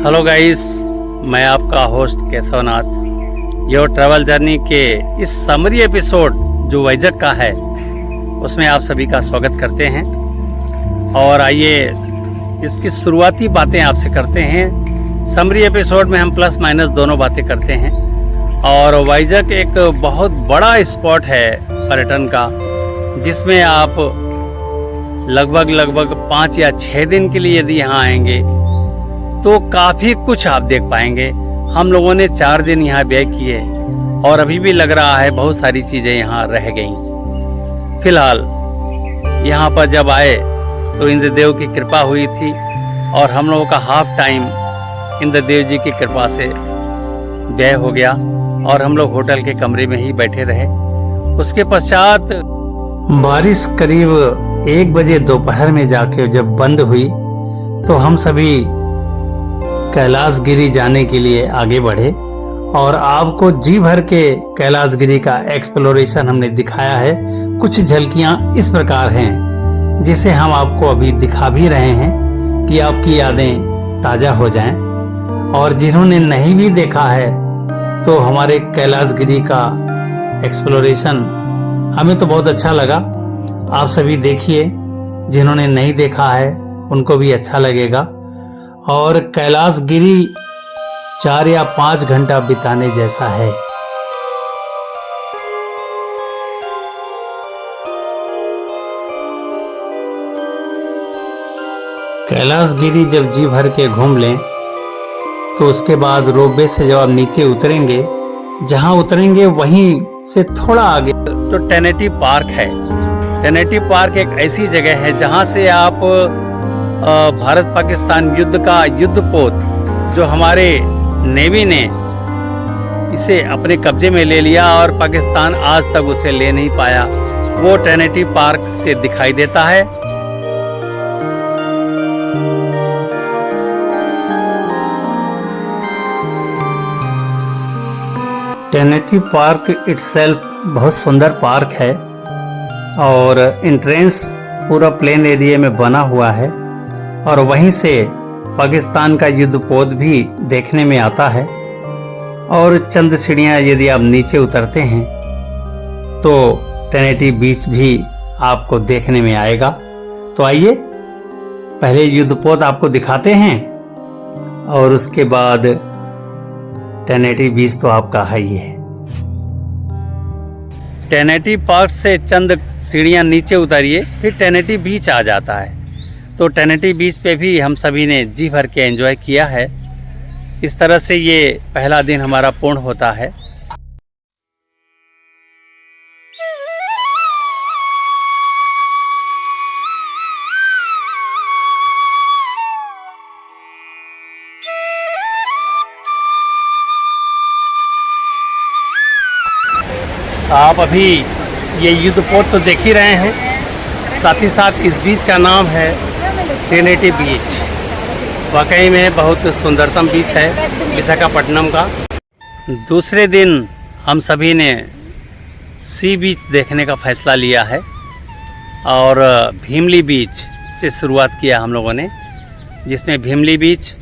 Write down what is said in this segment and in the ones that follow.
Hello guys, मैं आपका host Keshavnath. Your travel journey के इस समरी एपिसोड जो वाइजग का है उसमें आप सभी का स्वागत करते हैं। और आइए इसकी शुरुआती बातें आपसे करते हैं। समरी एपिसोड में हम प्लस माइनस दोनों बातें करते हैं। और वाइजग एक बहुत बड़ा स्पॉट है पर्यटन का, जिसमें आप लगभग 5 या 6 दिन के लिए यदि यहाँ आएंगे तो काफ़ी कुछ आप देख पाएंगे। हम लोगों ने 4 दिन यहाँ व्यय किए और अभी भी लग रहा है बहुत सारी चीज़ें यहाँ रह गईं। फिलहाल यहाँ पर जब आए तो इंद्रदेव की कृपा हुई थी और हम लोगों का हाफ टाइम इंद्रदेव जी की कृपा से व्यय हो गया और हम लोग होटल के कमरे में ही बैठे रहे। उसके पश्चात बारिश करीब 1 बजे दोपहर में जाके जब बंद हुई तो हम सभी कैलाशगिरी जाने के लिए आगे बढ़े और आपको जी भर के कैलाशगिरी का एक्सप्लोरेशन हमने दिखाया है। कुछ झलकियां इस प्रकार हैं जिसे हम आपको अभी दिखा भी रहे हैं कि आपकी यादें ताज़ा हो जाएं। और जिन्होंने नहीं भी देखा है तो हमारे कैलाशगिरी का एक्सप्लोरेशन हमें तो बहुत अच्छा लगा। आप सभी देखिए, जिन्होंने नहीं देखा है उनको भी अच्छा लगेगा। और कैलाशगिरी 4 या 5 घंटा बिताने जैसा है। कैलाशगिरी जब जी भर के घूम लें तो उसके बाद रोपवे से जब आप नीचे उतरेंगे, जहां उतरेंगे वहीं से थोड़ा आगे तो टेनेटी पार्क है। टेनेटी पार्क एक ऐसी जगह है जहां से आप भारत पाकिस्तान युद्ध का युद्धपोत जो हमारे नेवी ने इसे अपने कब्जे में ले लिया और पाकिस्तान आज तक उसे ले नहीं पाया, वो टेनेटी पार्क से दिखाई देता है। टेनेटी पार्क इटसेल्फ बहुत सुंदर पार्क है और एंट्रेंस पूरा प्लेन एरिया में बना हुआ है और वहीं से पाकिस्तान का युद्धपोत भी देखने में आता है। और चंद सीढ़ियाँ यदि आप नीचे उतरते हैं तो टेनेटी बीच भी आपको देखने में आएगा। तो आइए पहले युद्धपोत आपको दिखाते हैं और उसके बाद टेनेटी बीच तो आपका है ही है। टेनेटी पार्क से चंद सीढ़ियाँ नीचे उतरिए, फिर टेनेटी बीच आ जाता है। तो टेनेटी बीच पे भी हम सभी ने जी भर के एंजॉय किया है। इस तरह से ये पहला दिन हमारा पूर्ण होता है। आप अभी ये युद्धपोत तो देख ही रहे हैं, साथ ही साथ इस बीच का नाम है टेनेटी बीच। वाकई में बहुत सुंदरतम बीच है विशाखापट्टनम का। दूसरे दिन हम सभी ने सी बीच देखने का फैसला लिया है और भीमली बीच से शुरुआत किया हम लोगों ने, जिसमें भीमली बीच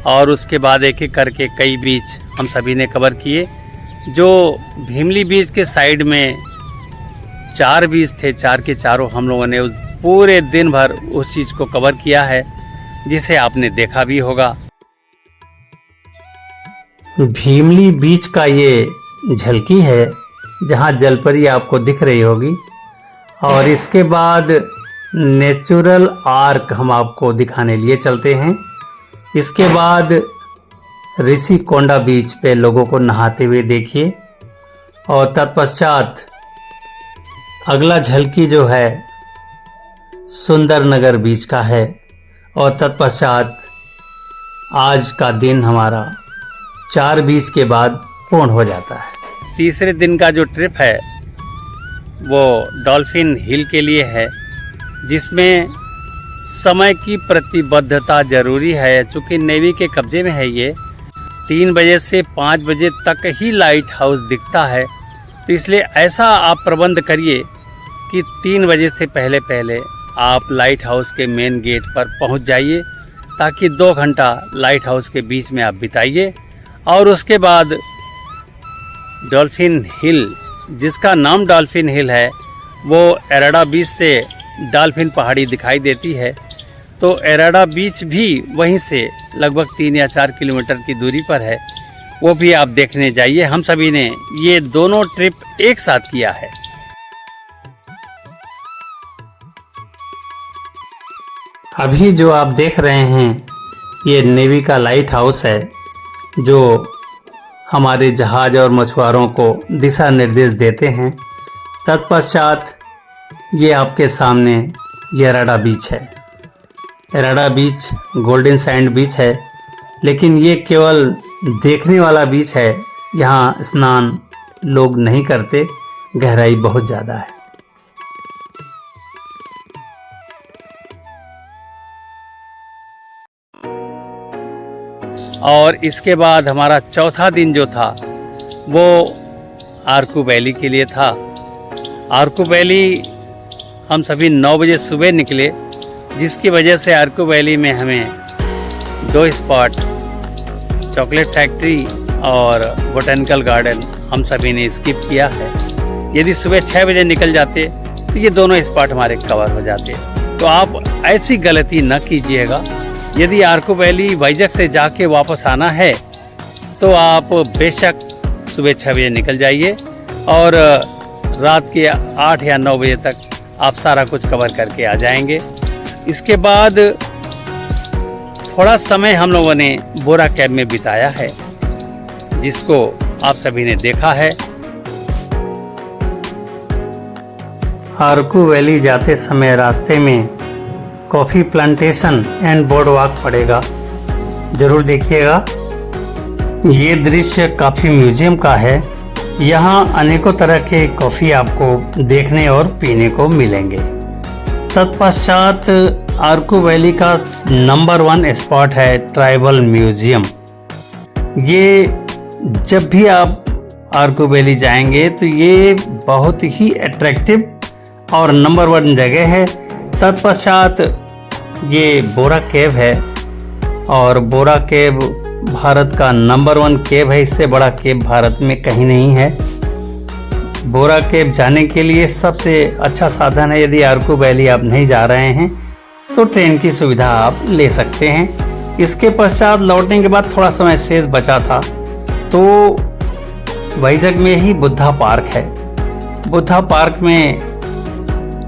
और उसके बाद एक एक करके कई बीच हम सभी ने कवर किए। जो भीमली बीच के साइड में 4 बीच थे, 4 के चारों हम लोगों ने उस पूरे दिन भर उस चीज़ को कवर किया है, जिसे आपने देखा भी होगा। भीमली बीच का ये झलकी है जहाँ जलपरी आपको दिख रही होगी। और इसके बाद नेचुरल आर्क हम आपको दिखाने लिए चलते हैं। इसके बाद ऋषिकोंडा बीच पे लोगों को नहाते हुए देखिए। और तत्पश्चात अगला झलकी जो है सुंदरनगर बीच का है। और तत्पश्चात आज का दिन हमारा 4 बीच के बाद पूर्ण हो जाता है। तीसरे दिन का जो ट्रिप है वो डॉल्फिन हिल के लिए है, जिसमें समय की प्रतिबद्धता ज़रूरी है। चूँकि नेवी के कब्जे में है ये, 3 बजे से 5 बजे तक ही लाइट हाउस दिखता है। तो इसलिए ऐसा आप प्रबंध करिए कि 3 बजे से पहले आप लाइट हाउस के मेन गेट पर पहुंच जाइए ताकि 2 घंटा लाइट हाउस के बीच में आप बिताइए। और उसके बाद डॉल्फिन हिल, जिसका नाम डॉल्फिन हिल है, वो एराडा बीच से डॉल्फिन पहाड़ी दिखाई देती है। तो एराडा बीच भी वहीं से लगभग 3 या 4 किलोमीटर की दूरी पर है, वो भी आप देखने जाइए। हम सभी ने ये दोनों ट्रिप एक साथ किया है। अभी जो आप देख रहे हैं ये नेवी का लाइट हाउस है, जो हमारे जहाज और मछुआरों को दिशा निर्देश देते हैं। तत्पश्चात ये आपके सामने ये एराडा बीच है। एराडा बीच गोल्डन सैंड बीच है, लेकिन ये केवल देखने वाला बीच है। यहाँ स्नान लोग नहीं करते, गहराई बहुत ज़्यादा है। और इसके बाद हमारा चौथा दिन जो था वो आर्कू वैली के लिए था। आर्कू वैली हम सभी 9 बजे सुबह निकले, जिसकी वजह से आर्कू वैली में हमें 2 स्पॉट, चॉकलेट फैक्ट्री और बोटेनिकल गार्डन, हम सभी ने स्किप किया है। यदि सुबह 6 बजे निकल जाते तो ये दोनों स्पॉट हमारे कवर हो जाते। तो आप ऐसी गलती न कीजिएगा। यदि आर्कू वैली वाइजैक से जाके वापस आना है तो आप बेशक सुबह 6 बजे निकल जाइए और रात के 8 या 9 बजे तक आप सारा कुछ कवर करके आ जाएंगे। इसके बाद थोड़ा समय हम लोगों ने बोरा कैब में बिताया है, जिसको आप सभी ने देखा है। आर्कू वैली जाते समय रास्ते में coffee plantation and board walk पड़ेगा, ज़रूर देखिएगा। ये दृश्य काफ़ी म्यूजियम का है। यहाँ अनेकों तरह के कॉफ़ी आपको देखने और पीने को मिलेंगे। तत्पश्चात आर्कू वैली का नंबर 1 स्पॉट है ट्राइबल म्यूजियम। ये जब भी आप आर्कू वैली जाएंगे तो ये बहुत ही अट्रैक्टिव और नंबर 1 जगह है। तत्पश्चात ये बोरा केव है, और बोरा केव भारत का नंबर 1 केव है। इससे बड़ा केव भारत में कहीं नहीं है। बोरा केव जाने के लिए सबसे अच्छा साधन है, यदि आर्कू वैली आप नहीं जा रहे हैं तो ट्रेन की सुविधा आप ले सकते हैं। इसके पश्चात लौटने के बाद थोड़ा समय शेष बचा था तो वाइजैक में ही बुद्धा पार्क है। बुद्धा पार्क में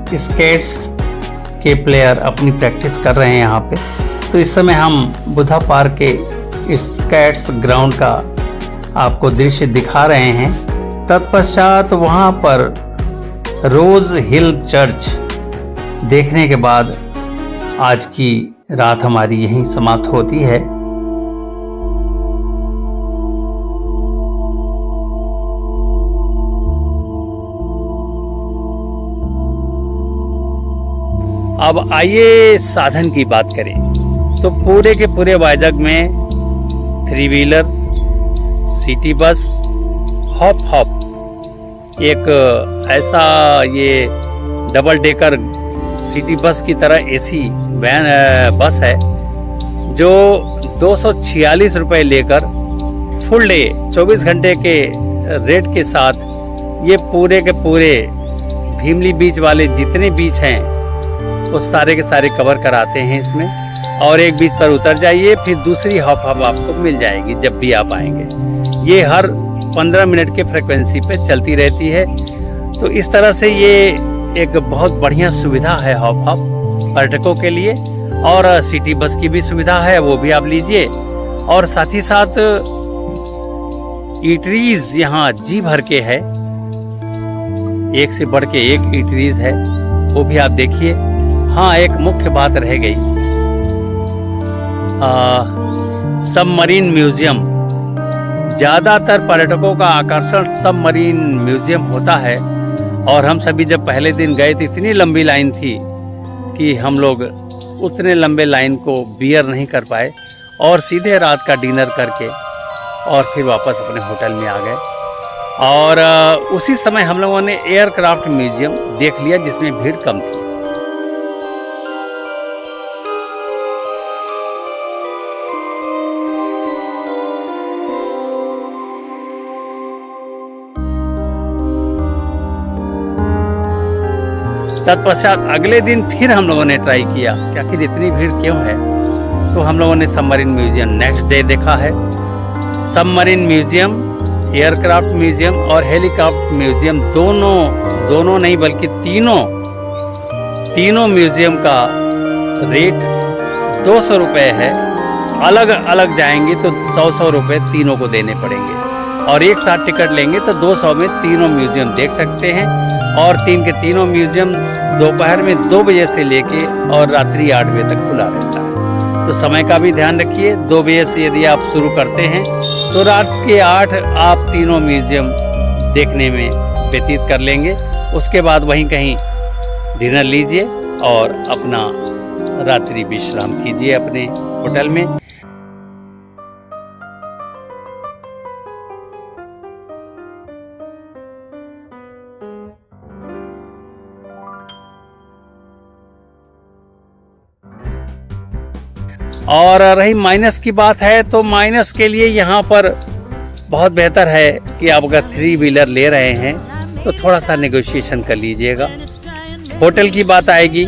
स्केट्स के प्लेयर अपनी प्रैक्टिस कर रहे हैं यहाँ पे। तो इस समय हम बुद्धा पार्क के स्केट्स ग्राउंड का आपको दृश्य दिखा रहे हैं। तत्पश्चात वहाँ पर रोज हिल चर्च देखने के बाद आज की रात हमारी यहीं समाप्त होती है। अब आइए साधन की बात करें तो पूरे के पूरे वाइजैक में 3 व्हीलर, सिटी बस, हॉप एक ऐसा ये डबल डेकर सिटी बस की तरह एसी वैन बस है, जो 246 रुपये लेकर फुल डे 24 घंटे के रेट के साथ ये पूरे के पूरे भीमली बीच वाले जितने बीच हैं वो सारे के सारे कवर कराते हैं इसमें। और एक बीच पर उतर जाइए, फिर दूसरी हॉप आपको मिल जाएगी जब भी आप आएंगे। ये हर 15 मिनट के फ्रिक्वेंसी पे चलती रहती है। तो इस तरह से ये एक बहुत बढ़िया सुविधा है हॉप पर्यटकों के लिए। और सिटी बस की भी सुविधा है, वो भी आप लीजिए। और साथ ही साथ ईटरीज यहाँ जी भर के है, एक से बढ़ के एक ईटरीज है, वो भी आप देखिए। हाँ, एक मुख्य बात रह गई, सबमरीन म्यूजियम। ज़्यादातर पर्यटकों का आकर्षण सबमरीन म्यूजियम होता है। और हम सभी जब पहले दिन गए थे इतनी लंबी लाइन थी कि हम लोग उतने लंबे लाइन को बियर नहीं कर पाए और सीधे रात का डिनर करके और फिर वापस अपने होटल में आ गए। और उसी समय हम लोगों ने एयरक्राफ्ट म्यूजियम देख लिया, जिसमें भीड़ कम थी। तत्पश्चात अगले दिन फिर हम लोगों ने ट्राई किया कि आखिर इतनी भीड़ क्यों है। तो हम लोगों ने सबमरीन म्यूजियम नेक्स्ट डे देखा है। सबमरीन म्यूजियम, एयरक्राफ्ट म्यूजियम और हेलीकॉप्टर म्यूजियम दोनों नहीं बल्कि तीनों म्यूजियम का रेट 200 रुपये है। अलग अलग जाएंगे तो 100 रुपये तीनों को देने पड़ेंगे, और एक साथ टिकट लेंगे तो 200 में तीनों म्यूजियम देख सकते हैं। और तीनों म्यूजियम दोपहर में 2 बजे से लेके और रात्रि 8 बजे तक खुला रहता है। तो समय का भी ध्यान रखिए। 2 बजे से यदि आप शुरू करते हैं तो रात के 8 आप तीनों म्यूजियम देखने में व्यतीत कर लेंगे। उसके बाद वहीं कहीं डिनर लीजिए और अपना रात्रि विश्राम कीजिए अपने होटल में। और रही माइनस की बात है तो माइनस के लिए यहाँ पर बहुत बेहतर है कि आप अगर 3 व्हीलर ले रहे हैं तो थोड़ा सा नेगोशिएशन कर लीजिएगा। होटल की बात आएगी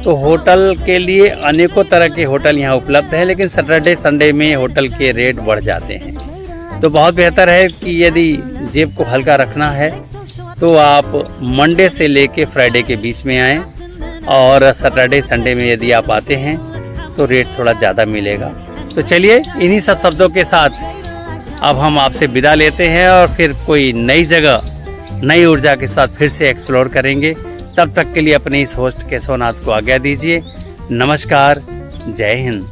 तो होटल के लिए अनेकों तरह के होटल यहाँ उपलब्ध हैं, लेकिन सैटरडे संडे में होटल के रेट बढ़ जाते हैं। तो बहुत बेहतर है कि यदि जेब को हल्का रखना है तो आप मंडे से लेके फ्राइडे के बीच में आएँ, और सैटरडे संडे में यदि आप आते हैं तो रेट थोड़ा ज़्यादा मिलेगा। तो चलिए इन्हीं सब शब्दों के साथ अब हम आपसे विदा लेते हैं और फिर कोई नई जगह नई ऊर्जा के साथ फिर से एक्सप्लोर करेंगे। तब तक के लिए अपने इस होस्ट केशवनाथ को आज्ञा दीजिए। नमस्कार, जय हिंद।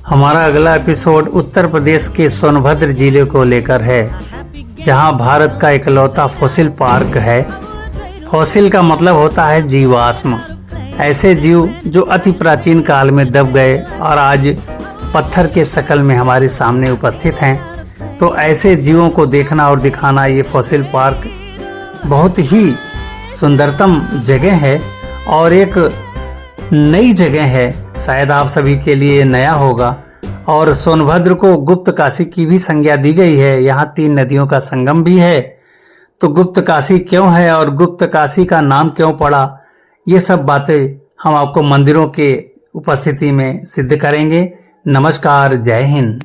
हमारा अगला एपिसोड उत्तर प्रदेश के सोनभद्र जिले को लेकर है, जहां भारत का इकलौता फॉसिल पार्क है। फॉसिल का मतलब होता है जीवाश्म, ऐसे जीव जो अति प्राचीन काल में दब गए और आज पत्थर के शक्ल में हमारे सामने उपस्थित हैं। तो ऐसे जीवों को देखना और दिखाना ये फॉसिल पार्क बहुत ही सुंदरतम जगह है और एक नई जगह है। शायद आप सभी के लिए नया होगा। और सोनभद्र को गुप्त काशी की भी संज्ञा दी गई है। यहाँ 3 नदियों का संगम भी है। तो गुप्त काशी क्यों है और गुप्त काशी का नाम क्यों पड़ा, ये सब बातें हम आपको मंदिरों के उपस्थिति में सिद्ध करेंगे। नमस्कार, जय हिंद।